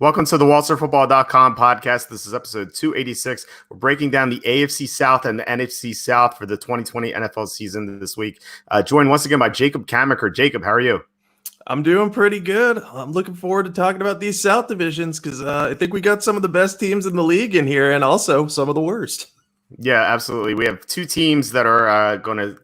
Welcome to the WalterFootball.com podcast. This is episode 286. We're breaking down the AFC South and the Nfc South for the 2020 NFL season this week. Joined once again by Jacob Camenker. Jacob, how are you? I'm doing pretty good. I'm looking forward to talking about these South divisions because I think we got some of the best teams in the league in here and also some of the worst. Yeah, absolutely. We have two teams that are going to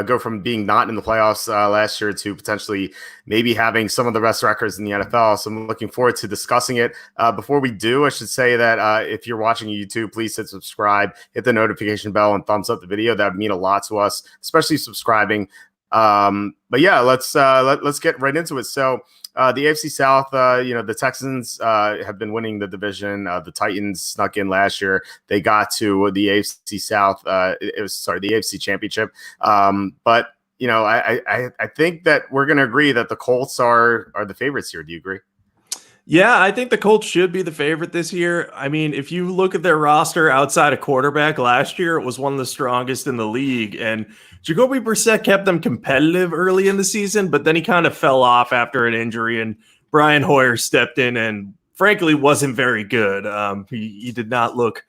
go from being not in the playoffs last year to potentially maybe having some of the best records in the NFL. So I'm looking forward to discussing it. Before we do, I should say that if you're watching YouTube, please hit subscribe, hit the notification bell, and thumbs up the video. That would mean a lot to us, especially subscribing. But yeah, let's get right into it. So the AFC South, the Texans have been winning the division. The Titans snuck in last year. They got to the AFC South. The AFC Championship. But I think that we're going to agree that the Colts are the favorites here. Do you agree? Yeah, I think the Colts should be the favorite this year. I mean, if you look at their roster outside of quarterback last year, it was one of the strongest in the league. And Jacoby Brissett kept them competitive early in the season, but then he kind of fell off after an injury. And Brian Hoyer stepped in and frankly wasn't very good. He did not look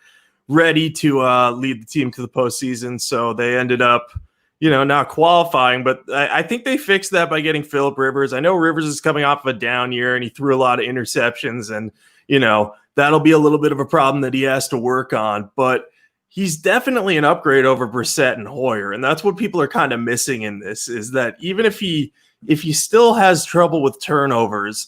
ready to lead the team to the postseason. So they ended up not qualifying, but I think they fixed that by getting Phillip Rivers. I know Rivers is coming off of a down year and he threw a lot of interceptions and, that'll be a little bit of a problem that he has to work on, but he's definitely an upgrade over Brissett and Hoyer. And that's what people are kind of missing in this is that even if he still has trouble with turnovers,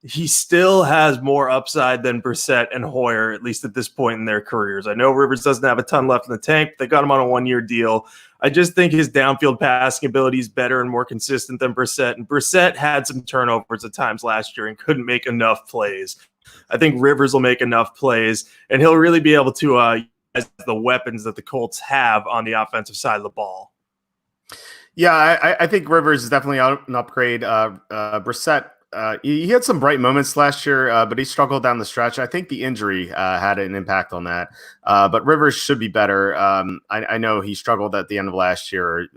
he still has more upside than Brissett and Hoyer, at least at this point in their careers. I know Rivers doesn't have a ton left in the tank. They got him on a one-year deal. I just think his downfield passing ability is better and more consistent than Brissett. And Brissett had some turnovers at times last year and couldn't make enough plays. I think Rivers will make enough plays, and he'll really be able to use the weapons that the Colts have on the offensive side of the ball. Yeah, I think Rivers is definitely an upgrade. Brissett, he had some bright moments last year, but he struggled down the stretch. I think the injury had an impact on that. But Rivers should be better. I know he struggled at the end of last year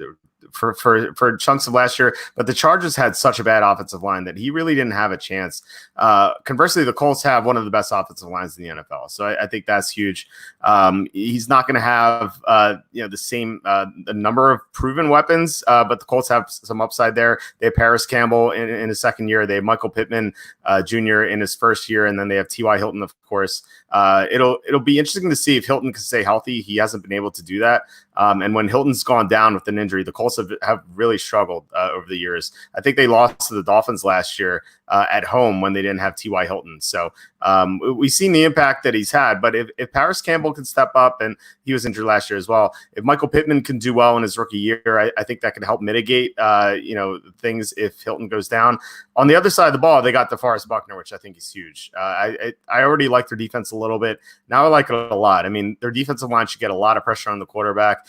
for chunks of last year, but the Chargers had such a bad offensive line that he really didn't have a chance. Conversely, the Colts have one of the best offensive lines in the NFL. So I think that's huge. He's not going to have the same the number of proven weapons, but the Colts have some upside there. They have Paris Campbell in his second year. They have Michael Pittman Jr. in his first year, and then they have T.Y. Hilton, of course. It'll be interesting to see if Hilton can stay healthy. He hasn't been able to do that. And when Hilton's gone down with an injury, the Colts have really struggled over the years. I think they lost to the Dolphins last year at home when they didn't have T.Y. Hilton. So we've seen the impact that he's had. But if Paris Campbell can step up, and he was injured last year as well, if Michael Pittman can do well in his rookie year, I think that can help mitigate things if Hilton goes down. On the other side of the ball, they got DeForest Buckner, which I think is huge. I already like their defense a little bit. Now I like it a lot. I mean, their defensive line should get a lot of pressure on the quarterback.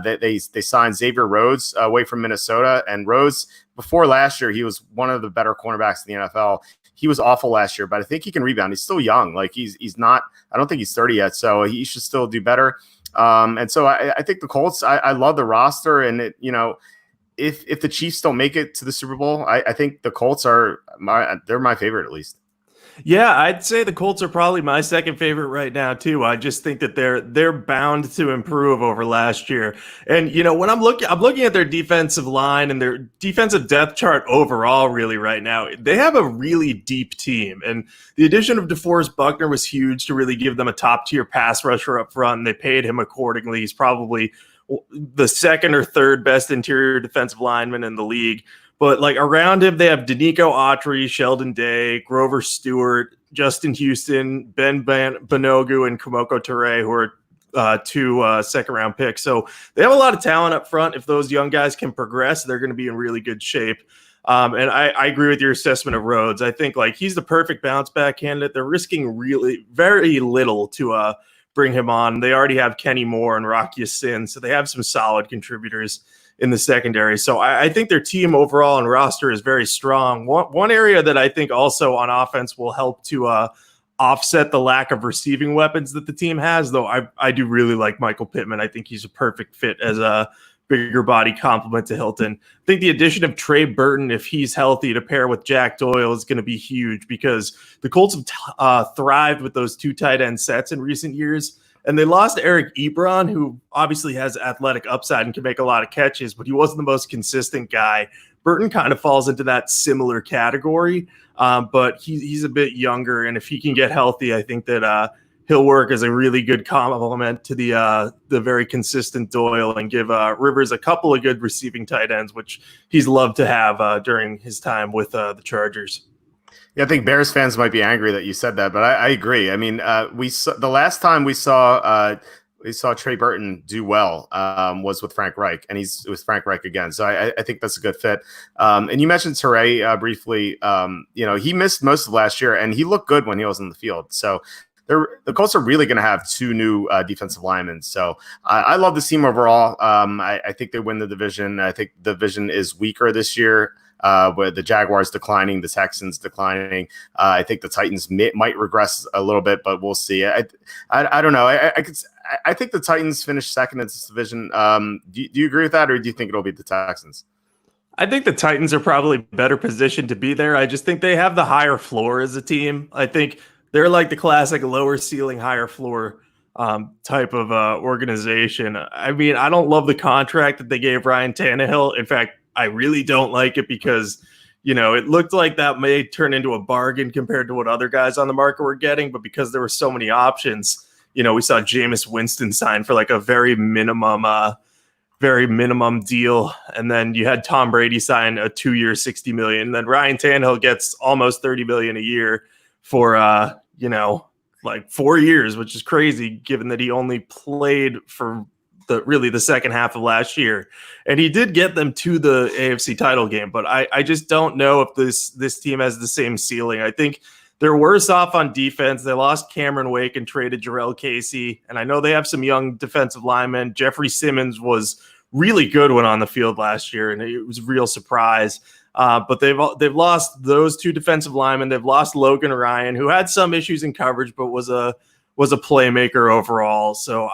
They signed Xavier Rhodes away from Minnesota, and Rhodes, before last year, he was one of the better cornerbacks in the NFL. He was awful last year, but I think he can rebound. He's still young. Like he's not, I don't think he's 30 yet, so he should still do better. And so I think the Colts, I love the roster, and if the Chiefs don't make it to the Super Bowl, I think the Colts they're my favorite at least. Yeah, I'd say the Colts are probably my second favorite right now too. I just think that they're bound to improve over last year. And when I'm looking at their defensive line and their defensive depth chart overall really right now, they have a really deep team. And the addition of DeForest Buckner was huge to really give them a top-tier pass rusher up front, and they paid him accordingly. He's probably the second or third best interior defensive lineman in the league. But around him, they have Danico Autry, Sheldon Day, Grover Stewart, Justin Houston, Ben Banogu, and Kamoko Toure, who are two second-round picks. So they have a lot of talent up front. If those young guys can progress, they're going to be in really good shape. And I agree with your assessment of Rhodes. I think he's the perfect bounce-back candidate. They're risking really very little to bring him on. They already have Kenny Moore and Rocky Sin, so they have some solid contributors in the secondary. So I think their team overall and roster is very strong. One area that I think also on offense will help to offset the lack of receiving weapons that the team has, though I do really like Michael Pittman. I think he's a perfect fit as a bigger body complement to Hilton. I think the addition of Trey Burton, if he's healthy, to pair with Jack Doyle is going to be huge, because the Colts have thrived with those two tight end sets in recent years. And they lost Eric Ebron, who obviously has athletic upside and can make a lot of catches, but he wasn't the most consistent guy. Burton kind of falls into that similar category, but he's a bit younger. And if he can get healthy, I think that he'll work as a really good complement to the very consistent Doyle, and give Rivers a couple of good receiving tight ends, which he's loved to have during his time with the Chargers. Yeah, I think Bears fans might be angry that you said that, but I agree. I mean, the last time we saw Trey Burton do well was with Frank Reich, and he's with Frank Reich again. So I think that's a good fit. And you mentioned Teray briefly. He missed most of last year, and he looked good when he was in the field. So the Colts are really going to have two new defensive linemen. So I love the team overall. I think they win the division. I think the division is weaker this year. With the Jaguars declining, the Texans declining. I think the Titans might regress a little bit, but we'll see. I don't know. I think the Titans finish second in this division. Do you agree with that, or do you think it'll be the Texans? I think the Titans are probably better positioned to be there. I just think they have the higher floor as a team. I think they're like the classic lower ceiling, higher floor type of organization. I mean, I don't love the contract that they gave Ryan Tannehill. In fact, I really don't like it, because, it looked like that may turn into a bargain compared to what other guys on the market were getting. But because there were so many options, we saw Jameis Winston sign for like a very minimum deal. And then you had Tom Brady sign a 2-year, $60 million. And then Ryan Tannehill gets almost $30 million a year for, like 4 years, which is crazy given that he only played for the second half of last year. And he did get them to the AFC title game, but I just don't know if this team has the same ceiling. I think they're worse off on defense. They lost Cameron Wake and traded Jarrell Casey. And I know they have some young defensive linemen. Jeffrey Simmons was really good when on the field last year, and it was a real surprise. But they've lost those two defensive linemen. They've lost Logan Ryan, who had some issues in coverage, but was a playmaker overall. So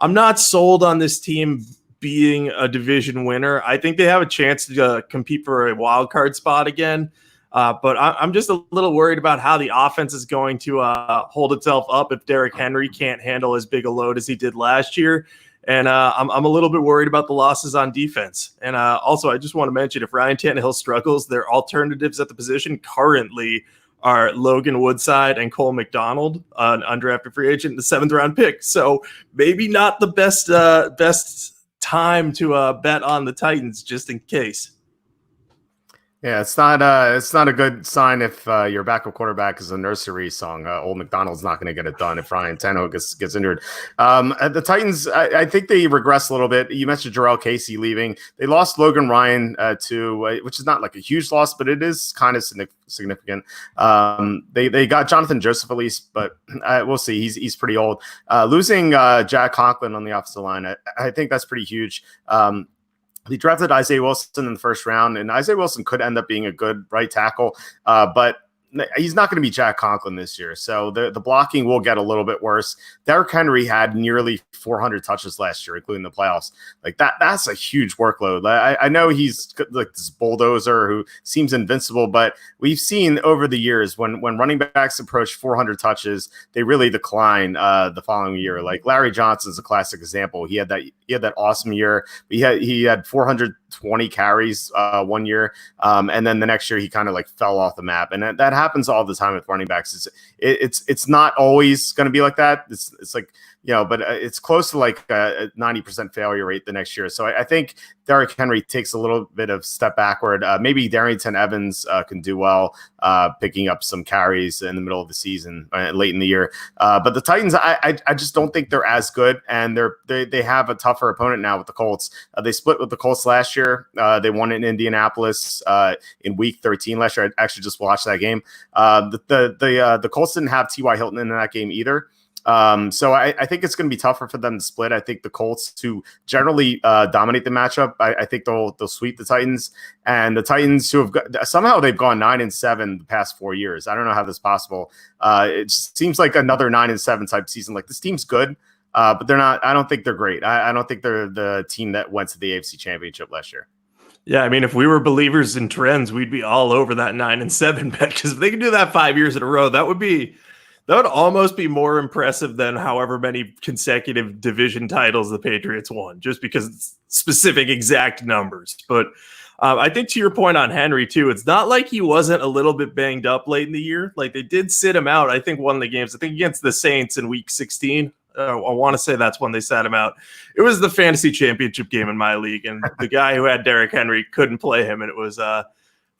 I'm not sold on this team being a division winner. I think they have a chance to compete for a wild card spot again. But I'm just a little worried about how the offense is going to hold itself up if Derrick Henry can't handle as big a load as he did last year. And I'm a little bit worried about the losses on defense. And also, I just want to mention, if Ryan Tannehill struggles, their alternatives at the position currently are Logan Woodside and Cole McDonald, an undrafted free agent, the 7th round pick. So maybe not the best time to bet on the Titans, just in case. Yeah, it's not a good sign if your backup quarterback is a nursery song. Old McDonald's not going to get it done if Ryan Tannehill gets injured. The Titans, I think they regress a little bit. You mentioned Jarrell Casey leaving. They lost Logan Ryan which is not like a huge loss, but it is kind of significant. They got Jonathan Joseph at least, but we'll see. He's pretty old. Losing Jack Conklin on the offensive line, I think that's pretty huge. They drafted Isaiah Wilson in the first round, and Isaiah Wilson could end up being a good right tackle, but he's not going to be Jack Conklin this year. So the blocking will get a little bit worse. Derrick Henry had nearly 400 touches last year, including the playoffs. Like that's a huge workload. I know he's like this bulldozer who seems invincible, but we've seen over the years when running backs approach 400 touches, they really decline the following year. Like Larry Johnson's a classic example. He had that awesome year. He had 420 carries 1 year, and then the next year he kind of like fell off the map. And that happens all the time with running backs. It's not always going to be like that. It's like, but it's close to like a 90% failure rate the next year. So I think Derrick Henry takes a little bit of step backward. Maybe Darrington Evans can do well, picking up some carries in the middle of the season, late in the year. But the Titans, I just don't think they're as good, and they have a tougher opponent now with the Colts. They split with the Colts last year. They won in Indianapolis in Week 13 last year. I actually just watched that game. The Colts didn't have T.Y. Hilton in that game either. So I think it's going to be tougher for them to split. I think the Colts, to generally dominate the matchup, I think they'll sweep the Titans. And the Titans, who have somehow they've gone 9-7 the past 4 years. I don't know how this is possible. It just seems like another 9-7 type season. Like, this team's good, but they're not. I don't think they're great. I don't think they're the team that went to the AFC Championship last year. Yeah, I mean, if we were believers in trends, we'd be all over that 9-7 bet, because if they can do that 5 years in a row, that would almost be more impressive than however many consecutive division titles the Patriots won, just because it's specific exact numbers. But I think to your point on Henry too, it's not like he wasn't a little bit banged up late in the year. Like, they did sit him out. I think one of the games, I think against the Saints in week 16. I want to say that's when they sat him out. It was the fantasy championship game in my league, and the guy who had Derrick Henry couldn't play him, and it was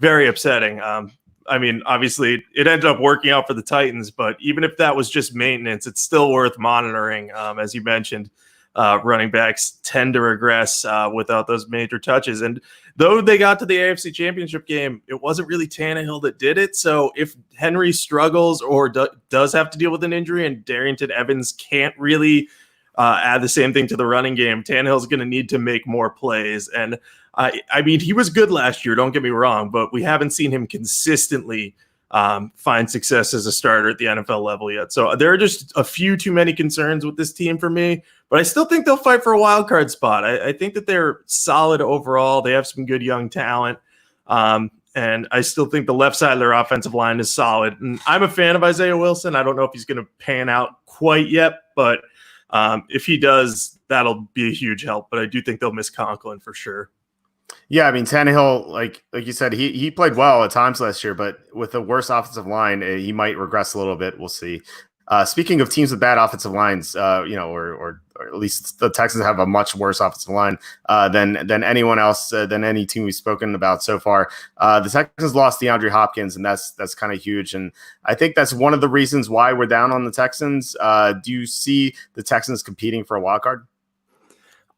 very upsetting. I mean, obviously, it ended up working out for the Titans, but even if that was just maintenance, it's still worth monitoring. As you mentioned, running backs tend to regress without those major touches. And though they got to the AFC Championship game, it wasn't really Tannehill that did it. So if Henry struggles or does have to deal with an injury and Darrington Evans can't really add the same thing to the running game, Tannehill's going to need to make more plays. And I mean, he was good last year, don't get me wrong, but we haven't seen him consistently find success as a starter at the NFL level yet. So there are just a few too many concerns with this team for me, but I still think they'll fight for a wild card spot. I think that they're solid overall. They have some good young talent. And I still think the left side of their offensive line is solid. And I'm a fan of Isaiah Wilson. I don't know if he's going to pan out quite yet, but if he does, that'll be a huge help. But I do think they'll miss Conklin for sure. Yeah, I mean, Tannehill, like you said, he played well at times last year, but with a worse offensive line, he might regress a little bit. We'll see. Speaking of teams with bad offensive lines, or at least the Texans have a much worse offensive line than anyone else, than any team we've spoken about so far. The Texans lost DeAndre Hopkins, and that's kind of huge. And I think that's one of the reasons why we're down on the Texans. Do you see the Texans competing for a wild card?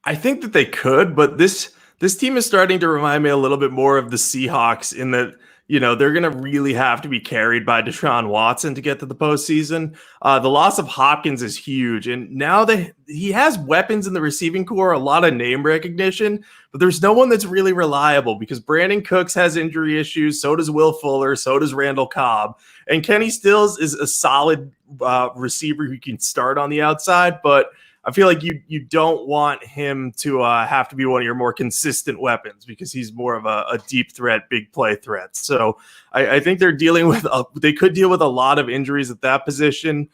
I think that they could, but this team is starting to remind me a little bit more of the Seahawks in that, they're going to really have to be carried by Deshaun Watson to get to the postseason. The loss of Hopkins is huge. And now he has weapons in the receiving core, a lot of name recognition, but there's no one that's really reliable because Brandon Cooks has injury issues. So does Will Fuller. So does Randall Cobb. And Kenny Stills is a solid receiver who can start on the outside, but I feel like you don't want him to have to be one of your more consistent weapons because he's more of a deep threat, big play threat. So I think they're dealing with they could deal with a lot of injuries at that position.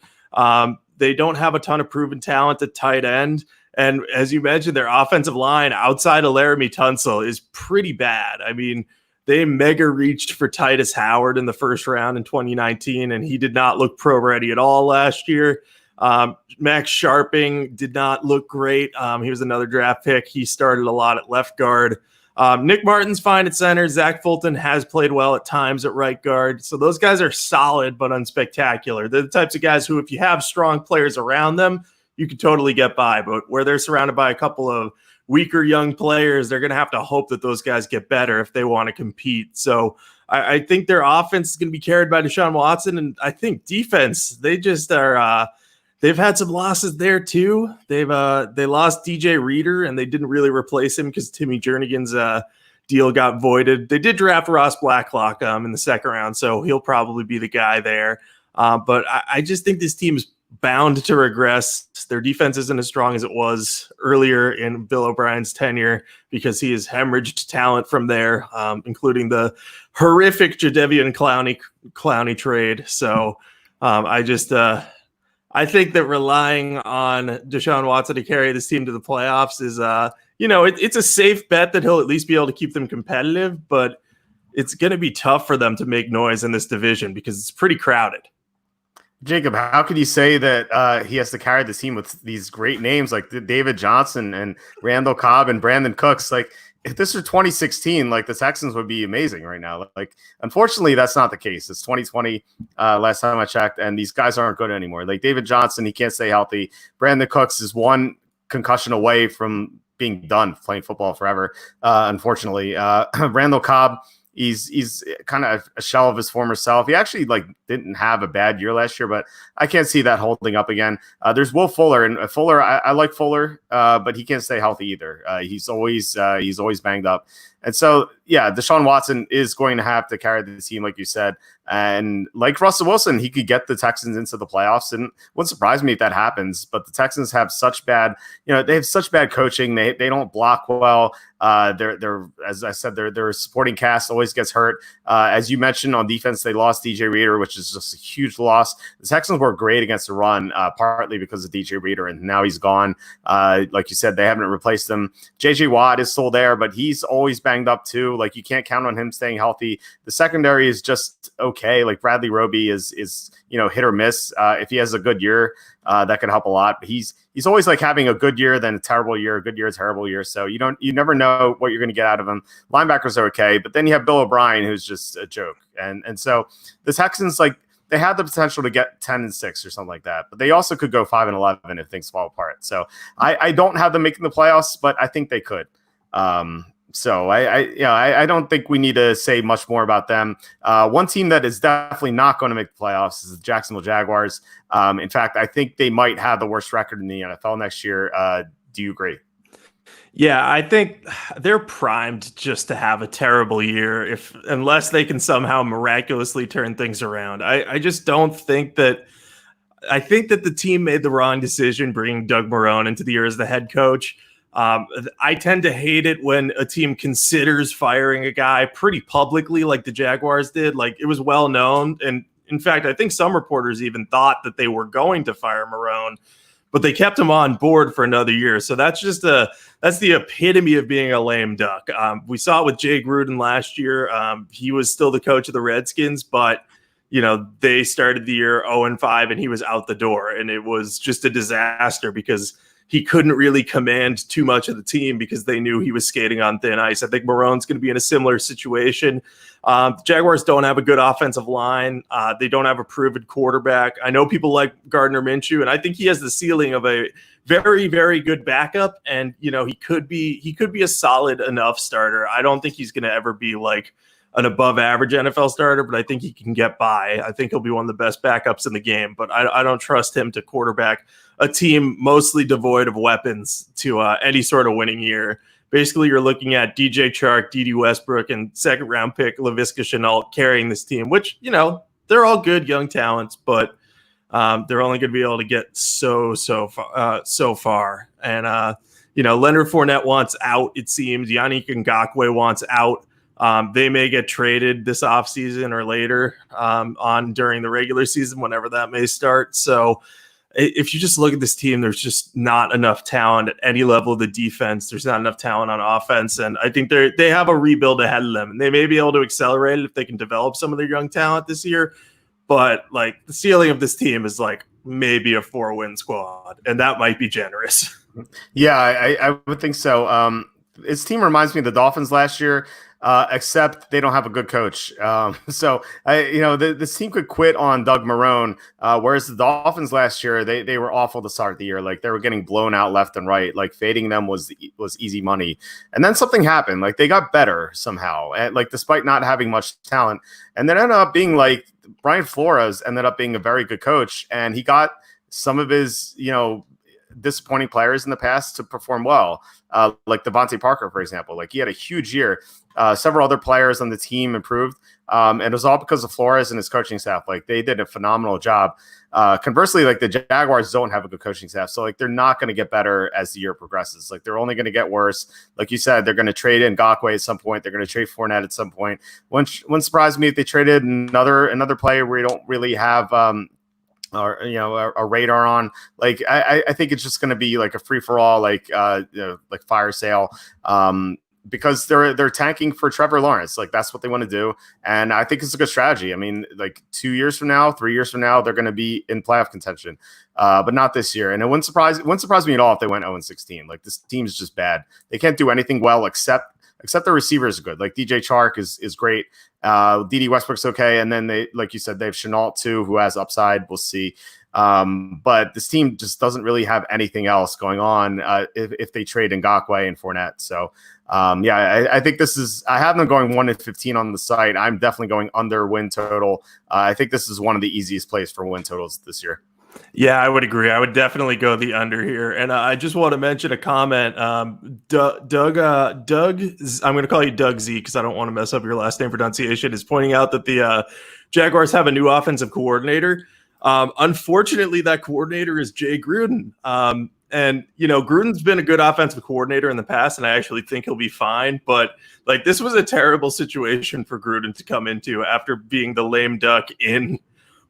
They don't have a ton of proven talent at tight end. And as you mentioned, their offensive line outside of Laramie Tunsil is pretty bad. I mean, they mega reached for Titus Howard in the first round in 2019, and he did not look pro ready at all last year. Max Sharping did not look great. He was another draft pick. He started a lot at left guard. Nick Martin's fine at center. Zach Fulton has played well at times at right guard. So those guys are solid but unspectacular. They're the types of guys who, if you have strong players around them, you can totally get by. But where they're surrounded by a couple of weaker young players, they're going to have to hope that those guys get better if they want to compete. So I think their offense is going to be carried by Deshaun Watson. And I think defense, they just are they've had some losses there too. They lost DJ Reader and they didn't really replace him because Timmy Jernigan's deal got voided. They did draft Ross Blacklock in the second round, so he'll probably be the guy there. But I just think this team is bound to regress. Their defense isn't as strong as it was earlier in Bill O'Brien's tenure because he has hemorrhaged talent from there, including the horrific Jadeveon Clowney trade. So I think that relying on Deshaun Watson to carry this team to the playoffs is, it's a safe bet that he'll at least be able to keep them competitive, but it's going to be tough for them to make noise in this division because it's pretty crowded. Jacob, how could you say that he has to carry the team with these great names like David Johnson and Randall Cobb and Brandon Cooks? Like, if this were 2016, like the Texans would be amazing right now. Like, unfortunately, that's not the case. It's 2020. Last time I checked, and these guys aren't good anymore. Like David Johnson, he can't stay healthy. Brandon Cooks is one concussion away from being done playing football forever. Unfortunately, Randall Cobb, he's kind of a shell of his former self. He actually didn't have a bad year last year, but I can't see that holding up again. There's Will Fuller, and Fuller, I like Fuller, but he can't stay healthy either. He's always banged up. And so, yeah, Deshaun Watson is going to have to carry the team, like you said. And like Russell Wilson, he could get the Texans into the playoffs. And it wouldn't surprise me if that happens. But the Texans have such bad, they have such bad coaching. They don't block well. They're as I said, their supporting cast always gets hurt. As you mentioned, on defense, they lost DJ Reader, which is just a huge loss. The Texans were great against the run, partly because of DJ Reader, and now he's gone. Like you said, they haven't replaced him. JJ Watt is still there, but he's always banged up too. Like, you can't count on him staying healthy. The secondary is just okay. Like, Bradley Roby is hit or miss. If he has a good year, that could help a lot. But he's always like having a good year, then a terrible year, a good year, a terrible year. So you never know what you're going to get out of him. Linebackers are okay, but then you have Bill O'Brien, who's just a joke. And so the Texans, like, they have the potential to get 10-6 or something like that, but they also could go 5-11 if things fall apart. So I don't have them making the playoffs, but I think they could. So I don't think we need to say much more about them. One team that is definitely not going to make the playoffs is the Jacksonville Jaguars. In fact, I think they might have the worst record in the NFL next year. Do you agree? Yeah, I think they're primed just to have a terrible year unless they can somehow miraculously turn things around. I just don't think that. I think that the team made the wrong decision bringing Doug Marrone into the year as the head coach. I tend to hate it when a team considers firing a guy pretty publicly, like the Jaguars did. Like, it was well known. And in fact, I think some reporters even thought that they were going to fire Marrone, but they kept him on board for another year. So that's the epitome of being a lame duck. We saw it with Jay Gruden last year. He was still the coach of the Redskins, but they started the year 0-5 and he was out the door, and it was just a disaster because he couldn't really command too much of the team because they knew he was skating on thin ice. I think Marrone's going to be in a similar situation. The Jaguars don't have a good offensive line. They don't have a proven quarterback. I know people like Gardner Minshew, and I think he has the ceiling of a very, very good backup. And, he could be a solid enough starter. I don't think he's going to ever be like an above average NFL starter, but I think he can get by. I think he'll be one of the best backups in the game, but I don't trust him to quarterback a team mostly devoid of weapons to any sort of winning year. Basically, you're looking at DJ Chark, D.D. Westbrook, and second round pick Laviska Shenault carrying this team, which, they're all good young talents, but they're only going to be able to get so far. And, Leonard Fournette wants out, it seems. Yannick Ngakoue wants out. They may get traded this offseason or later during the regular season, whenever that may start. So if you just look at this team, there's just not enough talent at any level of the defense. There's not enough talent on offense. And I think they have a rebuild ahead of them. And they may be able to accelerate it if they can develop some of their young talent this year. But like, the ceiling of this team is like maybe a 4-win squad. And that might be generous. Yeah, I would think so. His team reminds me of the Dolphins last year. Except they don't have a good coach. So this team could quit on Doug Marrone, whereas the Dolphins last year, they were awful to start the year. Like, they were getting blown out left and right. Like, fading them was easy money. And then something happened. Like, they got better somehow, and like, despite not having much talent. And then ended up being like Brian Flores ended up being a very good coach, and he got some of his disappointing players in the past to perform well, like Devontae Parker, for example. Like, he had a huge year. Several other players on the team improved, and it was all because of Flores and his coaching staff. Like, they did a phenomenal job. Conversely, like, the Jaguars don't have a good coaching staff, so like, they're not going to get better as the year progresses. Like, they're only going to get worse. Like you said, they're going to trade Ngakoue at some point. They're going to trade Fournette at some point. Wouldn't surprise me if they traded another player where you don't really have or a radar on. Like, I think it's just going to be like a free for all, like fire sale, because they're tanking for Trevor Lawrence. Like, that's what they want to do, and I think it's a good strategy. I mean, like 2 years from now, 3 years from now, they're going to be in playoff contention, but not this year. And it wouldn't surprise me at all if they went 0-16. Like, this team's just bad. They can't do anything well except the receivers are good. Like, DJ Chark is great. D.D. Westbrook's okay. And then they, like you said, they have Shenault too, who has upside. We'll see. But this team just doesn't really have anything else going on if they trade Ngakoue and Fournette. So, I think I have them going 1-15 on the site. I'm definitely going under win total. I think this is one of the easiest plays for win totals this year. Yeah, I would agree. I would definitely go the under here. And I just want to mention a comment. Doug, I'm going to call you Doug Z because I don't want to mess up your last name pronunciation, is pointing out that the Jaguars have a new offensive coordinator. Unfortunately, that coordinator is Jay Gruden. And, Gruden's been a good offensive coordinator in the past, and I actually think he'll be fine. But, this was a terrible situation for Gruden to come into after being the lame duck in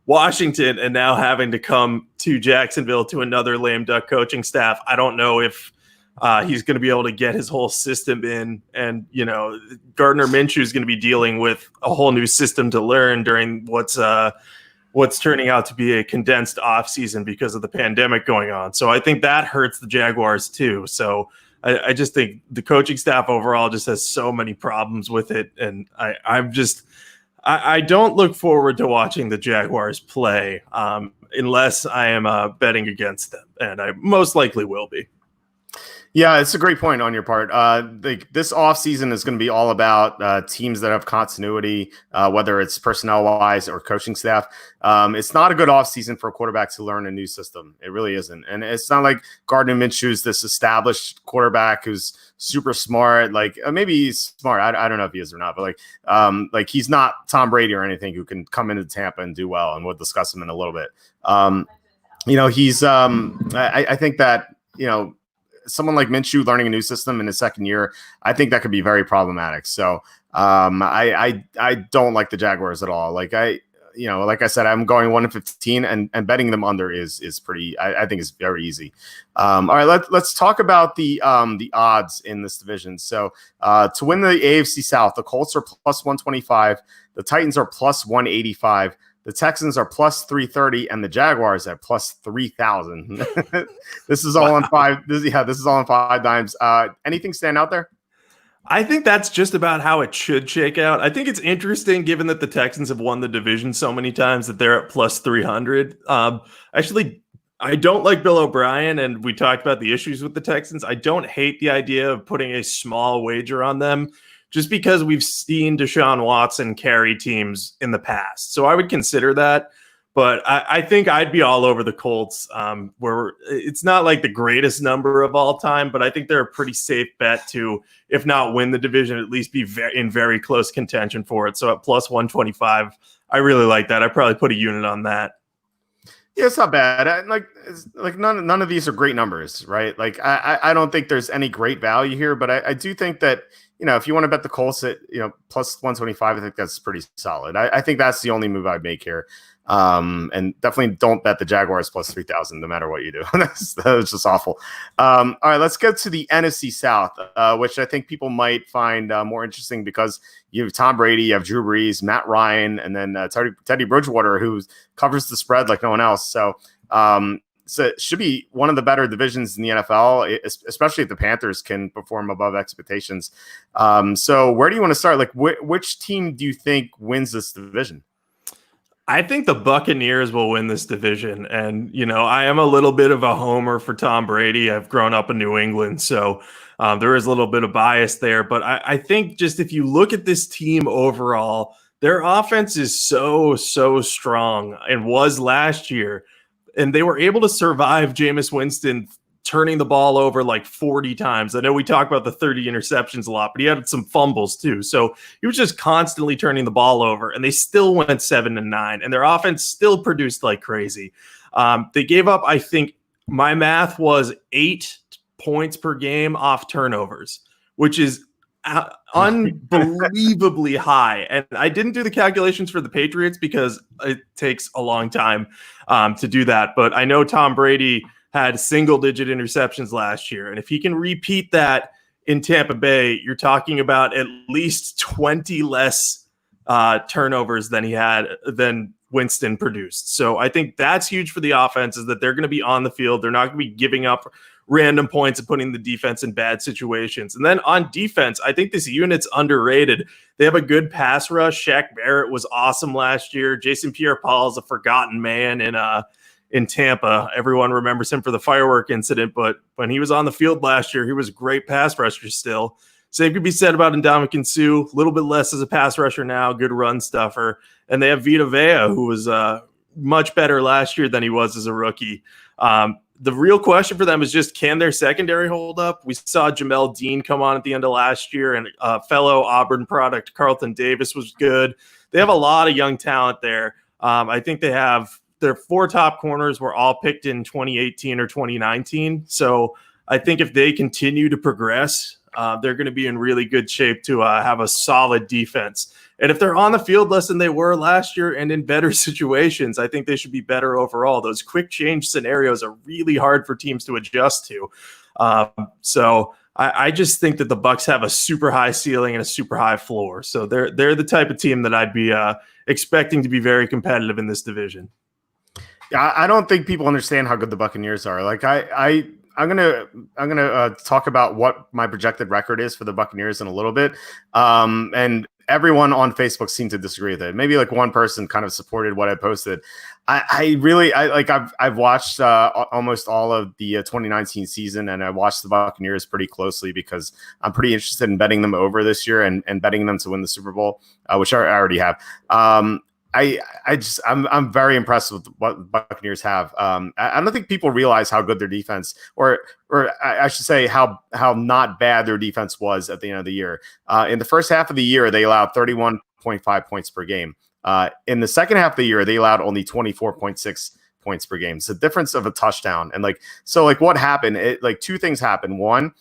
Washington and now having to come to Jacksonville to another lame duck coaching staff. I don't know if he's going to be able to get his whole system in. And, Gardner Minshew is going to be dealing with a whole new system to learn during what's turning out to be a condensed offseason because of the pandemic going on. So I think that hurts the Jaguars too. So I just think the coaching staff overall just has so many problems with it. And I don't look forward to watching the Jaguars play unless I am betting against them, and I most likely will be. Yeah, it's a great point on your part. This offseason is going to be all about teams that have continuity, whether it's personnel-wise or coaching staff. It's not a good offseason for a quarterback to learn a new system. It really isn't. And it's not like Gardner Minshew is this established quarterback who's super smart. Maybe he's smart. I don't know if he is or not, but he's not Tom Brady or anything who can come into Tampa and do well, and we'll discuss him in a little bit. I think that, someone like Minshew learning a new system in his second year, I think that could be very problematic. So I don't like the Jaguars at all. Like I said, I'm going 1-15 and betting them under is pretty, I think is very easy. All right, let's talk about the odds in this division. So to win the AFC South, the Colts are plus 125, the Titans are plus 185. The Texans are plus 330 and the Jaguars at plus 3,000. This is all on five. This is all on 5 dimes. Anything stand out there? I think that's just about how it should shake out. I think it's interesting given that the Texans have won the division so many times that they're at plus 300. Actually, I don't like Bill O'Brien, and we talked about the issues with the Texans. I don't hate the idea of putting a small wager on them, just because we've seen Deshaun Watson carry teams in the past. So I would consider that. But I think I'd be all over the Colts, where it's not like the greatest number of all time, but I think they're a pretty safe bet to, if not win the division, at least be in very close contention for it. So at plus 125, I really like that. I probably put a unit on that. Yeah, it's not bad. None of these are great numbers, right? I don't think there's any great value here, but I do think that, if you want to bet the Colts at, plus 125, I think that's pretty solid. I think that's the only move I'd make here. And definitely don't bet the Jaguars plus 3,000, no matter what you do. That was just awful. All right, let's get to the NFC South, which I think people might find more interesting because you have Tom Brady, you have Drew Brees, Matt Ryan, and then Teddy Bridgewater, who covers the spread like no one else. So it should be one of the better divisions in the NFL, especially if the Panthers can perform above expectations. So where do you want to start? Which team do you think wins this division? I think the Buccaneers will win this division. And, I am a little bit of a homer for Tom Brady. I've grown up in New England, so there is a little bit of bias there. But I think just if you look at this team overall, their offense is so strong and was last year. And they were able to survive Jameis Winston turning the ball over 40 times. I know we talk about the 30 interceptions a lot, but he had some fumbles too. So he was just constantly turning the ball over, and they still went 7-9, and their offense still produced like crazy. They gave up, I think my math was 8 points per game off turnovers, which is unbelievably high. And I didn't do the calculations for the Patriots because it takes a long time to do that. But I know Tom Brady had single-digit interceptions last year. And if he can repeat that in Tampa Bay, you're talking about at least 20 less turnovers than Winston produced. So I think that's huge for the offense, is that they're going to be on the field. They're not going to be giving up random points and putting the defense in bad situations. And then on defense, I think this unit's underrated. They have a good pass rush. Shaq Barrett was awesome last year. Jason Pierre-Paul is a forgotten man in Tampa. Everyone remembers him for the firework incident, but when he was on the field last year, he was a great pass rusher still. Same could be said about Ndamukong Suh, a little bit less as a pass rusher now, good run stuffer. And they have Vita Vea, who was much better last year than he was as a rookie. The real question for them is just, can their secondary hold up? We saw Jamel Dean come on at the end of last year, and fellow Auburn product Carlton Davis was good. They have a lot of young talent there. I think they have their 4 top corners were all picked in 2018 or 2019. So I think if they continue to progress, they're going to be in really good shape to have a solid defense. And if they're on the field less than they were last year and in better situations, I think they should be better overall. Those quick change scenarios are really hard for teams to adjust to. So I just think that the Bucs have a super high ceiling and a super high floor. So they're the type of team that I'd be expecting to be very competitive in this division. Yeah, I don't think people understand how good the Buccaneers are. Like I'm gonna talk about what my projected record is for the Buccaneers in a little bit, and everyone on Facebook seemed to disagree with it. Maybe like one person kind of supported what I posted. I've watched almost all of the 2019 season, and I watched the Buccaneers pretty closely because I'm pretty interested in betting them over this year and betting them to win the Super Bowl, which I already have. I'm very impressed with what Buccaneers have. I don't think people realize how good their defense, or I should say how not bad their defense was at the end of the year. In the first half of the year, they allowed 31.5 points per game. In the second half of the year, they allowed only 24.6 points per game. It's the difference of a touchdown. And what happened? Two things happened. One,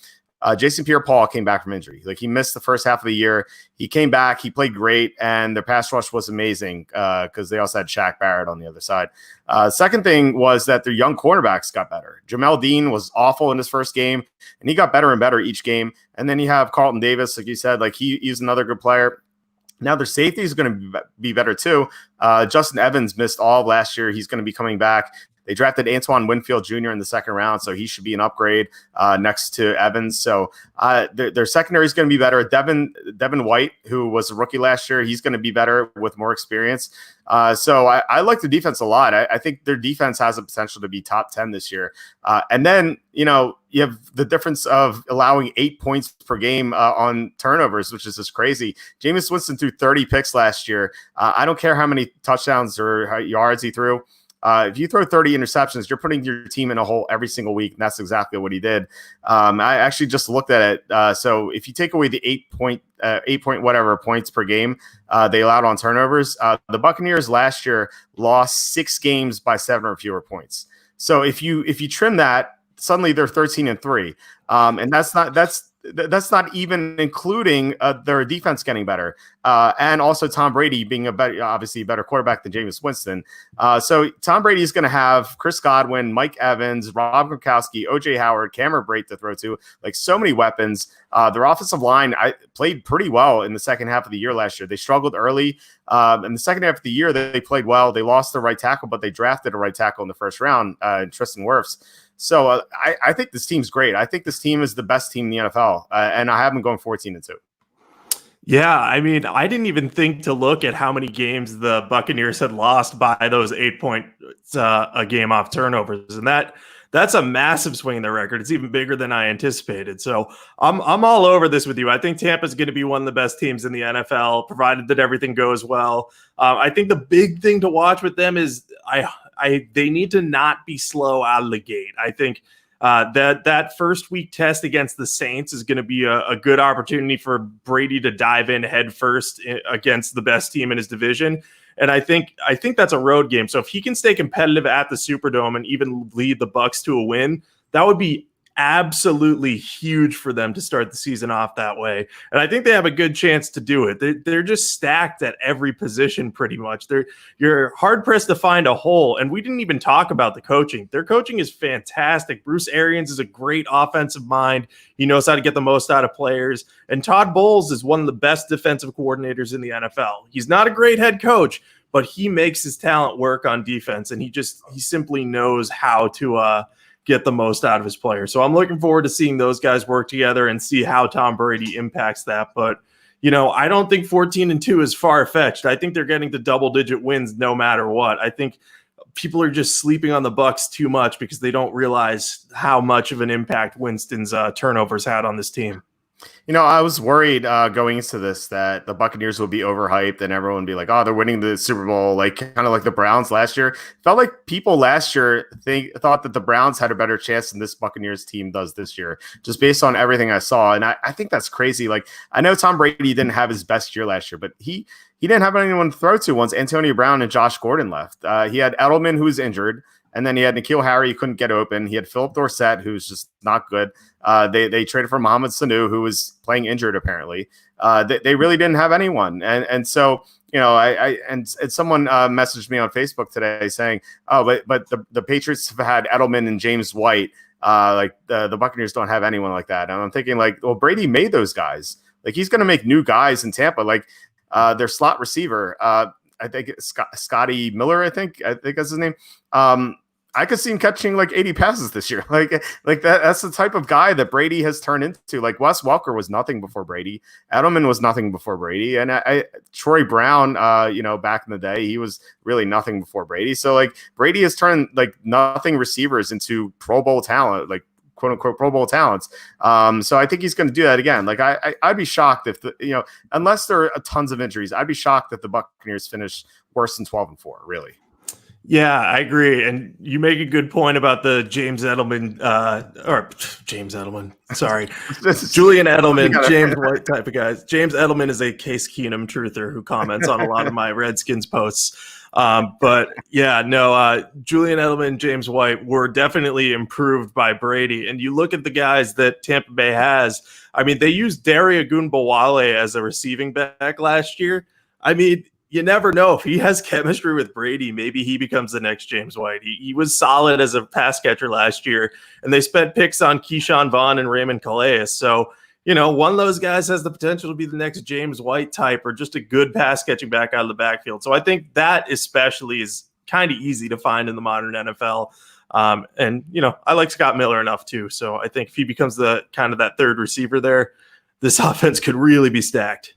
Jason Pierre-Paul came back from injury. He missed the first half of the year. He came back. He played great, and their pass rush was amazing because they also had Shaq Barrett on the other side. Second thing was that their young cornerbacks got better. Jamel Dean was awful in his first game, and he got better and better each game. And then you have Carlton Davis, like you said, he's another good player. Now their safety is going to be better too. Justin Evans missed all of last year. He's going to be coming back. They drafted Antoine Winfield Jr. in the second round, so he should be an upgrade next to Evans. So their secondary is going to be better. Devin White, who was a rookie last year, he's going to be better with more experience. So I like the defense a lot. I think their defense has the potential to be top 10 this year. And then, you have the difference of allowing 8 points per game on turnovers, which is just crazy. Jameis Winston threw 30 picks last year. I don't care how many touchdowns or how yards he threw. If you throw 30 interceptions, you're putting your team in a hole every single week. And that's exactly what he did. I actually just looked at it. So if you take away the 8 point whatever points per game they allowed on turnovers, the Buccaneers last year lost 6 games by 7 or fewer points. So if you trim that, suddenly they're 13-3. And that's not even including their defense getting better, and also Tom Brady being obviously a better quarterback than Jameis Winston. So Tom Brady is going to have Chris Godwin, Mike Evans, Rob Gronkowski, OJ Howard, Cameron Brate to throw to, so many weapons. Their offensive line played pretty well in the second half of the year last year. They struggled early. In the second half of the year, they played well. They lost their right tackle, but they drafted a right tackle in the first round, Tristan Wirfs. So I think this team's great. I think this team is the best team in the NFL, and I have them going 14-2. Yeah, I mean, I didn't even think to look at how many games the Buccaneers had lost by those 8 points a game off turnovers, and that's a massive swing in their record. It's even bigger than I anticipated. So I'm all over this with you. I think Tampa's going to be one of the best teams in the NFL, provided that everything goes well. I think the big thing to watch with them is they need to not be slow out of the gate. I think that first week test against the Saints is going to be a good opportunity for Brady to dive in head first against the best team in his division. And I think that's a road game. So if he can stay competitive at the Superdome and even lead the Bucs to a win, that would be absolutely huge for them to start the season off that way. And I think they have a good chance to do it. They're just stacked at every position pretty much. You're hard pressed to find a hole. And we didn't even talk about the coaching. Their coaching is fantastic. Bruce Arians is a great offensive mind. He knows how to get the most out of players. And Todd Bowles is one of the best defensive coordinators in the NFL. He's not a great head coach, but he makes his talent work on defense. And he simply knows how to get the most out of his players. So I'm looking forward to seeing those guys work together and see how Tom Brady impacts that. But, I don't think 14-2 is far-fetched. I think they're getting to double-digit wins no matter what. I think people are just sleeping on the Bucs too much because they don't realize how much of an impact Winston's turnovers had on this team. I was worried going into this that the Buccaneers would be overhyped and everyone would be like, "Oh, they're winning the Super Bowl," like kind of like the Browns last year. Felt like people last year thought that the Browns had a better chance than this Buccaneers team does this year, just based on everything I saw. And I think that's crazy. Like, I know Tom Brady didn't have his best year last year, but he didn't have anyone to throw to once Antonio Brown and Josh Gordon left. He had Edelman, who was injured. And then he had N'Keal Harry, who couldn't get open. He had Philip Dorsett, who's just not good. They traded for Mohamed Sanu, who was playing injured apparently. They really didn't have anyone, and so and someone messaged me on Facebook today saying, "Oh, but the Patriots have had Edelman and James White. Like the Buccaneers don't have anyone like that." And I'm thinking, like, well, Brady made those guys. Like, he's going to make new guys in Tampa. Like their slot receiver, I think Scotty Miller. I think that's his name. I could see him catching like 80 passes this year. Like that's the type of guy that Brady has turned into. Like, Wes Welker was nothing before Brady. Edelman was nothing before Brady. And Troy Brown, back in the day, he was really nothing before Brady. So like Brady has turned like nothing receivers into Pro Bowl talent, like quote unquote Pro Bowl talents. So I think he's going to do that again. Like I'd be shocked if unless there are tons of injuries, I'd be shocked if the Buccaneers finish worse than 12-4, really. Yeah, I agree. And you make a good point about the James Edelman, sorry, Julian Edelman, James White type of guys. James Edelman is a Case Keenum truther who comments on a lot of my Redskins posts. But yeah, no, Julian Edelman, James White were definitely improved by Brady. And you look at the guys that Tampa Bay has. I mean, they used Dare Ogunbowale as a receiving back last year. I mean, you never know if he has chemistry with Brady. Maybe he becomes the next James White. He was solid as a pass catcher last year, and they spent picks on Keyshawn Vaughn and Raymond Calais. So, one of those guys has the potential to be the next James White type or just a good pass catching back out of the backfield. So I think that especially is kind of easy to find in the modern NFL. And I like Scott Miller enough too. So I think if he becomes the kind of that third receiver there, this offense could really be stacked.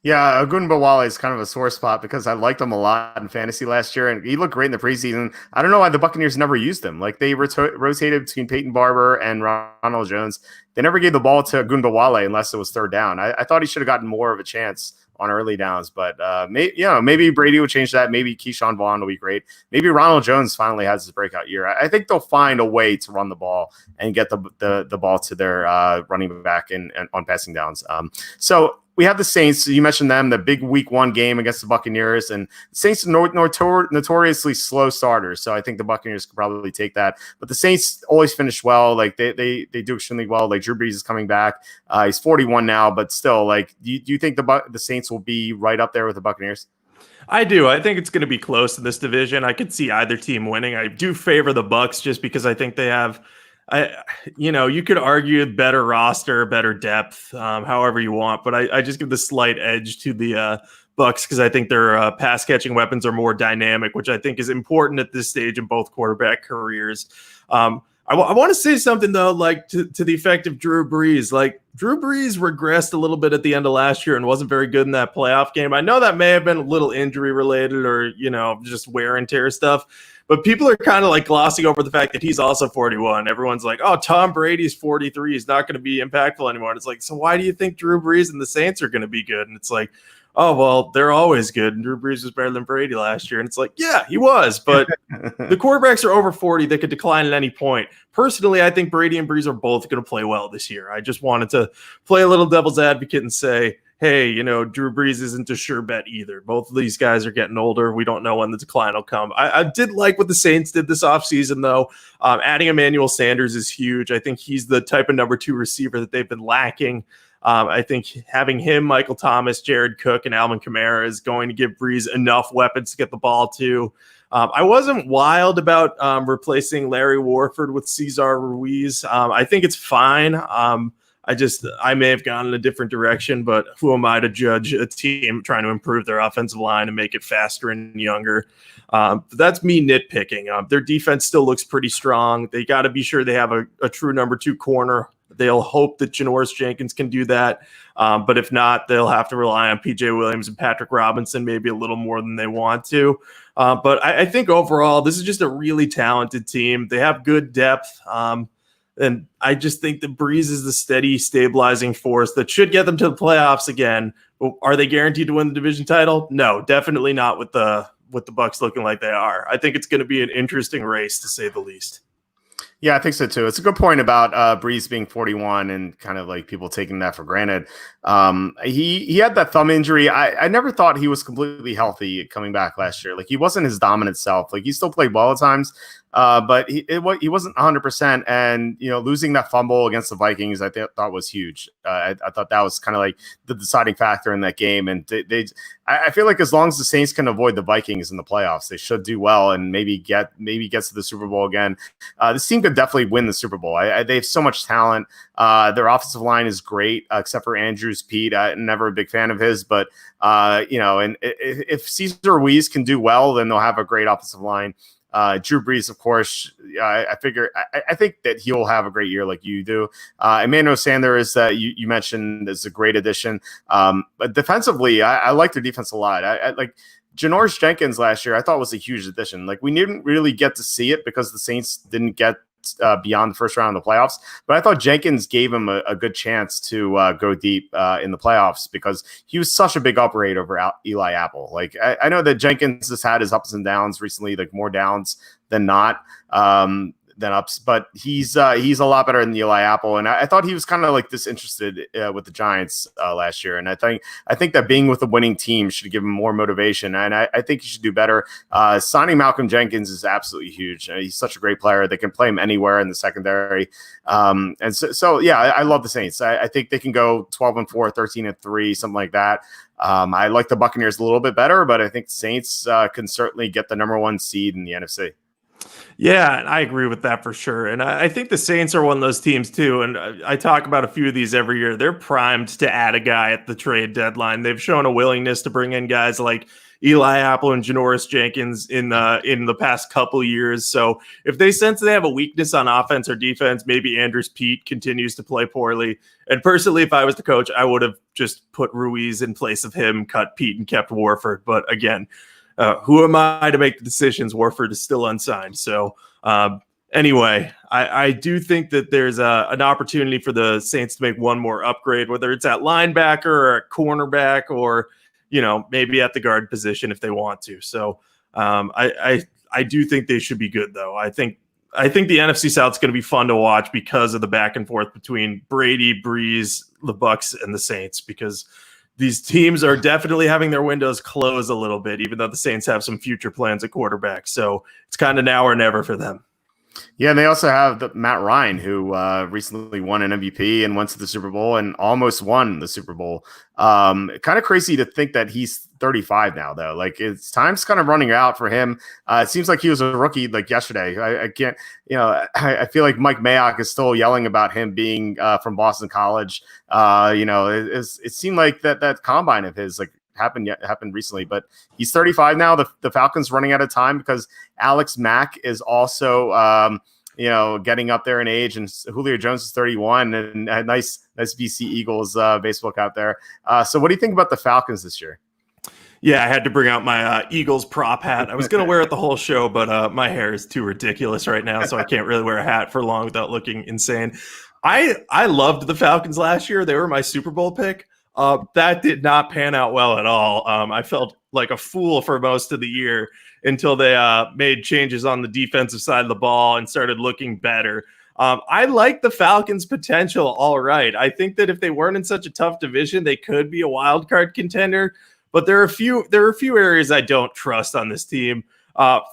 Yeah, Ogunbowale is kind of a sore spot because I liked him a lot in fantasy last year, and he looked great in the preseason. I don't know why the Buccaneers never used him. Like, they rotated between Peyton Barber and Ronald Jones. They never gave the ball to Ogunbowale unless it was third down. I thought he should have gotten more of a chance on early downs, but maybe Brady will change that. Maybe Keyshawn Vaughn will be great. Maybe Ronald Jones finally has his breakout year. I think they'll find a way to run the ball and get the ball to their running back and on passing downs. So we have the Saints. You mentioned them, the big week 1 game against the Buccaneers, and the Saints are notoriously slow starters. So I think the Buccaneers could probably take that. But the Saints always finish well. Like they do extremely well. Like Drew Brees is coming back. He's 41 now, but still, like, do you think the Saints will be right up there with the Buccaneers? I do. I think it's going to be close in this division. I could see either team winning. I do favor the Bucs just because I think they have. You could argue better roster, better depth, however you want, but I just give the slight edge to the Bucs because I think their pass catching weapons are more dynamic, which I think is important at this stage in both quarterback careers. I want to say something though, like to the effect of Drew Brees. Like, Drew Brees regressed a little bit at the end of last year and wasn't very good in that playoff game. I know that may have been a little injury related or just wear and tear stuff. But people are kind of like glossing over the fact that he's also 41. Everyone's like, oh, Tom Brady's 43. He's not going to be impactful anymore. And it's like, so why do you think Drew Brees and the Saints are going to be good? And it's like, oh, well, they're always good. And Drew Brees was better than Brady last year. And it's like, yeah, he was. But the quarterbacks are over 40. They could decline at any point. Personally, I think Brady and Brees are both going to play well this year. I just wanted to play a little devil's advocate and say, hey, Drew Brees isn't a sure bet either. Both of these guys are getting older. We don't know when the decline will come. I did like what the Saints did this offseason, though. Adding Emmanuel Sanders is huge. I think he's the type of number 2 receiver that they've been lacking. I think having him, Michael Thomas, Jared Cook, and Alvin Kamara is going to give Brees enough weapons to get the ball to. I wasn't wild about replacing Larry Warford with Cesar Ruiz. I think it's fine. I may have gone in a different direction, but who am I to judge a team trying to improve their offensive line and make it faster and younger? That's me nitpicking. Their defense still looks pretty strong. They got to be sure they have a true number 2 corner. They'll hope that Janoris Jenkins can do that. But if not, they'll have to rely on PJ Williams and Patrick Robinson maybe a little more than they want to. But I think overall, this is just a really talented team. They have good depth. And I just think that Brees is the steady stabilizing force that should get them to the playoffs again. Are they guaranteed to win the division title? No, definitely not with the Bucs looking like they are. I think it's going to be an interesting race, to say the least. Yeah, I think so too. It's a good point about Brees being 41 and kind of like people taking that for granted. He had that thumb injury. I never thought he was completely healthy coming back last year. Like he wasn't his dominant self. Like he still played well at times, but he wasn't 100%. And losing that fumble against the Vikings, I thought was huge. I thought that was kind of like the deciding factor in that game. And I feel like as long as the Saints can avoid the Vikings in the playoffs, they should do well and maybe gets to the Super Bowl again. This team could definitely win the Super Bowl. They have so much talent. Their offensive line is great, except for Andrews Pete. I'm never a big fan of his, but and if Cesar Ruiz can do well, then they'll have a great offensive line. Drew Brees, of course, I think that he'll have a great year like you do. Emmanuel Sanders, that you mentioned, is a great addition. But defensively, I like their defense a lot. I like Janoris Jenkins last year. I thought was a huge addition. Like we didn't really get to see it because the Saints didn't get beyond the first round of the playoffs. But I thought Jenkins gave him a good chance to go deep in the playoffs because he was such a big upgrade over Eli Apple. Like I know that Jenkins has had his ups and downs recently, like more downs than not. Than ups, but he's a lot better than Eli Apple, and I thought he was kind of like disinterested with the Giants last year, and I think that being with a winning team should give him more motivation, and I think he should do better. Signing Malcolm Jenkins is absolutely huge. He's such a great player. They can play him anywhere in the secondary, and so yeah, I love the Saints. I think they can go 12-4, 13-3, something like that. I like the Buccaneers a little bit better, but I think the Saints can certainly get the number 1 seed in the NFC. Yeah, I agree with that for sure. And I think the Saints are one of those teams too. And I talk about a few of these every year. They're primed to add a guy at the trade deadline. They've shown a willingness to bring in guys like Eli Apple and Janoris Jenkins in the past couple years. So if they sense they have a weakness on offense or defense, maybe Andrews Pete continues to play poorly. And personally, if I was the coach, I would have just put Ruiz in place of him, cut Pete, and kept Warford. But again, who am I to make the decisions? Warford is still unsigned. So anyway, I do think that there's an opportunity for the Saints to make one more upgrade, whether it's at linebacker or at cornerback or, maybe at the guard position if they want to. So I do think they should be good, though. I think the NFC South is going to be fun to watch because of the back and forth between Brady, Brees, the Bucs, and the Saints, because these teams are definitely having their windows close a little bit, even though the Saints have some future plans at quarterback. So it's kind of now or never for them. Yeah, and they also have Matt Ryan, who recently won an MVP and went to the Super Bowl and almost won the Super Bowl. Kind of crazy to think that he's 35 now, though. Like time's kind of running out for him. It seems like he was a rookie like yesterday. I can't, I feel like Mike Mayock is still yelling about him being from Boston College. It seemed like that combine of his happened recently, but he's 35 now. The Falcons running out of time because Alex Mack is also getting up there in age, and Julio Jones is 31, and a nice BC Eagles baseball out there. So what do you think about the Falcons this year? Yeah, I had to bring out my Eagles prop hat. I was going to wear it the whole show, but my hair is too ridiculous right now, so I can't really wear a hat for long without looking insane. I loved the Falcons last year. They were my Super Bowl pick. That did not pan out well at all. I felt like a fool for most of the year until they made changes on the defensive side of the ball and started looking better. I like the Falcons' potential all right. I think that if they weren't in such a tough division, they could be a wild card contender. But there are a few areas I don't trust on this team.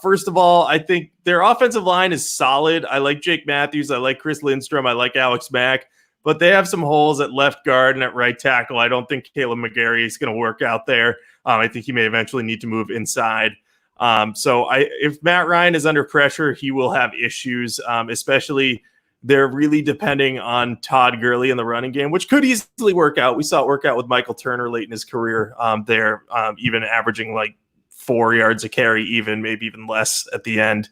First of all, I think their offensive line is solid. I like Jake Matthews. I like Chris Lindstrom. I like Alex Mack. But they have some holes at left guard and at right tackle. I don't think Caleb McGarry is going to work out there. I think he may eventually need to move inside. If Matt Ryan is under pressure, he will have issues, especially they're really depending on Todd Gurley in the running game, which could easily work out. We saw it work out with Michael Turner late in his career there, even averaging like 4 yards a carry, maybe even less at the end.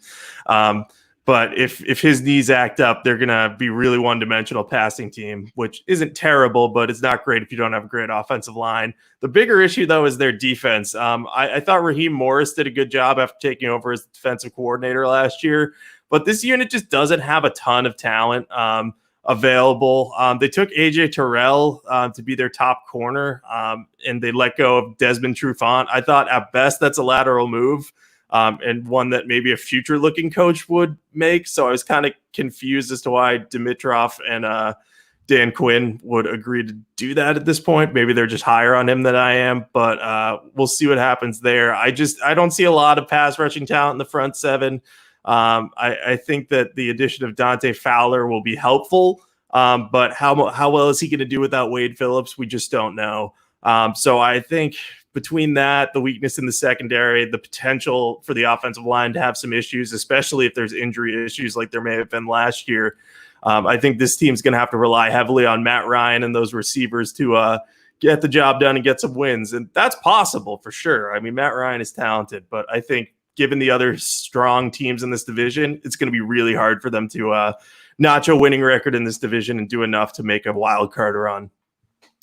But if his knees act up, they're going to be really one-dimensional passing team, which isn't terrible, but it's not great if you don't have a great offensive line. The bigger issue, though, is their defense. I thought Raheem Morris did a good job after taking over as defensive coordinator last year, but this unit just doesn't have a ton of talent available. They took A.J. Terrell to be their top corner, and they let go of Desmond Trufant. I thought at best that's a lateral move. And one that maybe a future-looking coach would make. So I was kind of confused as to why Dimitroff and Dan Quinn would agree to do that at this point. Maybe they're just higher on him than I am, but we'll see what happens there. I don't see a lot of pass rushing talent in the front seven. I think that the addition of Dante Fowler will be helpful, but how well is he going to do without Wade Phillips? We just don't know. So I think between that, the weakness in the secondary, the potential for the offensive line to have some issues, especially if there's injury issues like there may have been last year, I think this team's going to have to rely heavily on Matt Ryan and those receivers to get the job done and get some wins. And that's possible for sure. I mean, Matt Ryan is talented, but I think given the other strong teams in this division, it's going to be really hard for them to notch a winning record in this division and do enough to make a wild card run.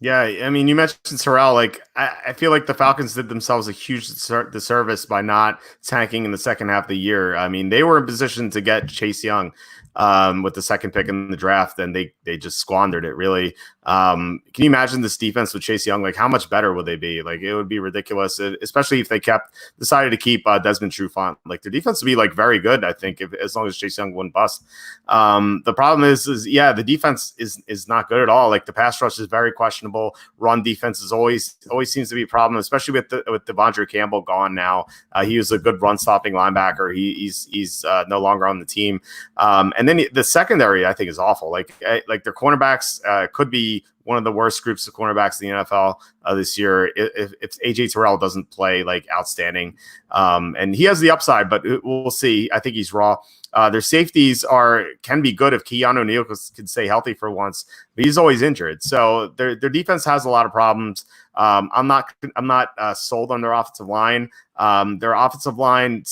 Yeah, I mean, you mentioned Terrell. Like, I feel like the Falcons did themselves a huge disservice by not tanking in the second half of the year. I mean, they were in position to get Chase Young with the second pick in the draft, and they just squandered it, really. Can you imagine this defense with Chase Young? Like, how much better would they be? Like, it would be ridiculous, especially if they decided to keep Desmond Trufant. Like, their defense would be, like, very good, I think, as long as Chase Young wouldn't bust. The problem is the defense is not good at all. Like, the pass rush is very questionable. Run defense is always seems to be a problem, especially with Devondre Campbell gone now. He was a good run-stopping linebacker. He's no longer on the team. And then the secondary, I think, is awful. Like their cornerbacks could be one of the worst groups of cornerbacks in the NFL this year if A.J. Terrell doesn't play like outstanding. And he has the upside, but we'll see. I think he's raw. Their safeties can be good if Keanu O'Neal can stay healthy for once, but he's always injured. So their defense has a lot of problems. I'm not sold on their offensive line. Their offensive line,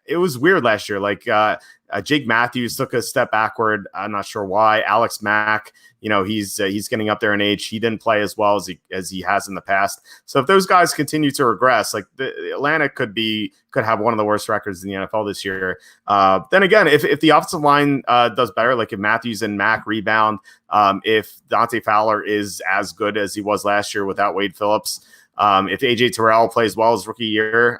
it was weird last year. Like Jake Matthews took a step backward. I'm not sure why. Alex Mack, he's getting up there in age. He didn't play as well as he has in the past. So if those guys continue to regress, like Atlanta could have one of the worst records in the NFL this year. Then again, if the offensive line does better, like if Matthews and Mack rebound, if Dante Fowler is as good as he was last year without Wade Phillips, if A.J. Terrell plays well his rookie year,